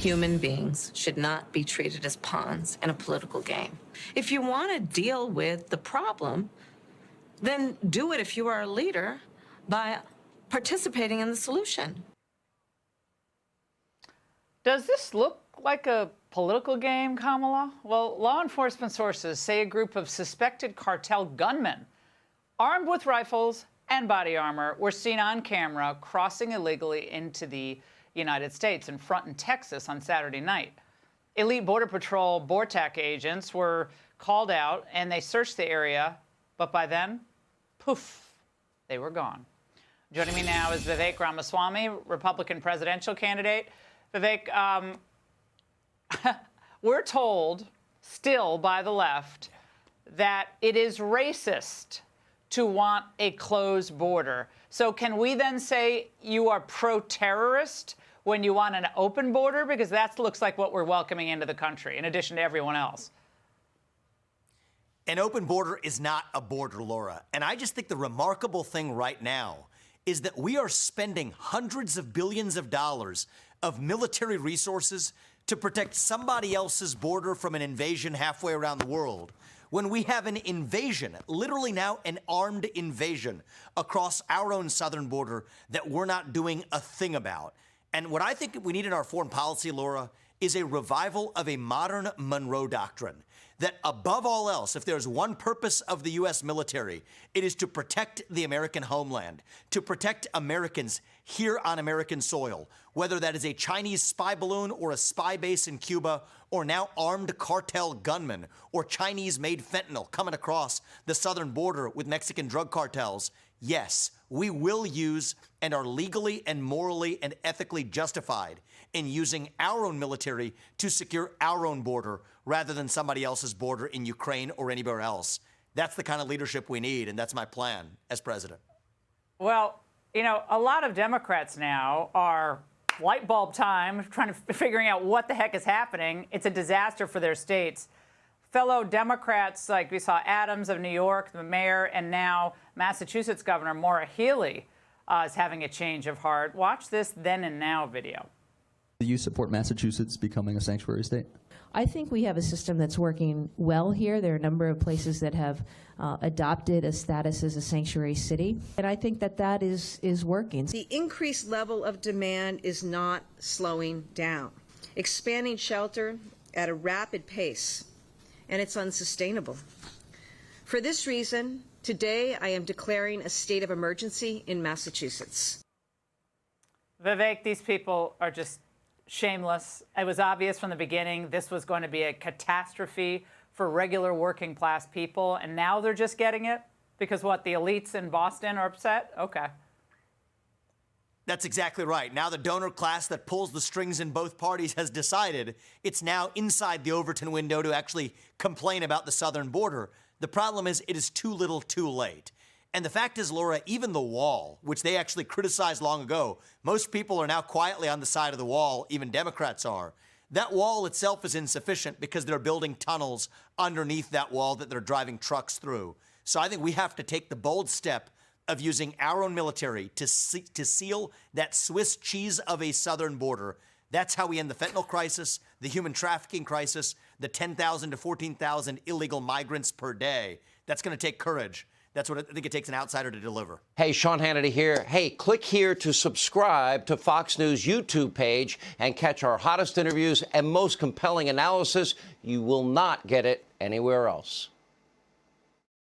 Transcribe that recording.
Human beings should not be treated as pawns in a political game. If you want to deal with the problem, then do it if you are a leader by participating in the solution. Does this look like a political game, Kamala? Well, law enforcement sources say a group of suspected cartel gunmen, armed with rifles and body armor, were seen on camera crossing illegally into the United States in Fronton, Texas on Saturday night. Elite Border Patrol BORTAC agents were called out and they searched the area, but by then, poof, they were gone. Joining me now is Vivek Ramaswamy, Republican presidential candidate. Vivek, we're told still by the left that it is racist to want a closed border. So can we then say you are pro-terrorist when you want an open border? Because that looks like what we're welcoming into the country, in addition to everyone else. An open border is not a border, Laura. And I just think the remarkable thing right now is that we are spending hundreds of billions of dollars of military resources to protect somebody else's border from an invasion halfway around the world, when we have an invasion, literally now an armed invasion across our own southern border that we're not doing a thing about. And what I think we need in our foreign policy, Laura, is a revival of a modern Monroe Doctrine, that above all else, if there's one purpose of the U.S. military, it is to protect the American homeland, to protect Americans here on American soil, whether that is a Chinese spy balloon or a spy base in Cuba, or now armed cartel gunmen or Chinese-made fentanyl coming across the southern border with Mexican drug cartels. Yes, we will use and are legally and morally and ethically justified in using our own military to secure our own border rather than somebody else's border in Ukraine or anywhere else. That's the kind of leadership we need, and that's my plan as president. Well, you know, a lot of Democrats now are light bulb time, figuring out what the heck is happening. It's a disaster for their states. Fellow Democrats, like we saw Adams of New York, the mayor, and now Massachusetts Governor Maura Healey is having a change of heart. Watch this then and now video. Do you support Massachusetts becoming a sanctuary state? I think we have a system that's working well here. There are a number of places that have adopted a status as a sanctuary city, and I think that that is working. The increased level of demand is not slowing down. Expanding shelter at a rapid pace, and it's unsustainable. For this reason, today I am declaring a state of emergency in Massachusetts. Vivek, these people are just shameless. It was obvious from the beginning this was going to be a catastrophe for regular working class people, and now they're just getting it because what, the elites in Boston are upset? Okay. That's exactly right. Now the donor class that pulls the strings in both parties has decided it's now inside the Overton window to actually complain about the southern border. The problem is it is too little too late. And the fact is, Laura, even the wall, which they actually criticized long ago, most people are now quietly on the side of the wall, even Democrats are. That wall itself is insufficient because they're building tunnels underneath that wall that they're driving trucks through. So I think we have to take the bold step of using our own military to seal that Swiss cheese of a southern border. That's how we end the fentanyl crisis, the human trafficking crisis, the 10,000 to 14,000 illegal migrants per day. That's going to take courage. That's what I think it takes an outsider to deliver. Hey, Sean Hannity here. Hey, click here to subscribe to Fox News YouTube page and catch our hottest interviews and most compelling analysis. You will not get it anywhere else.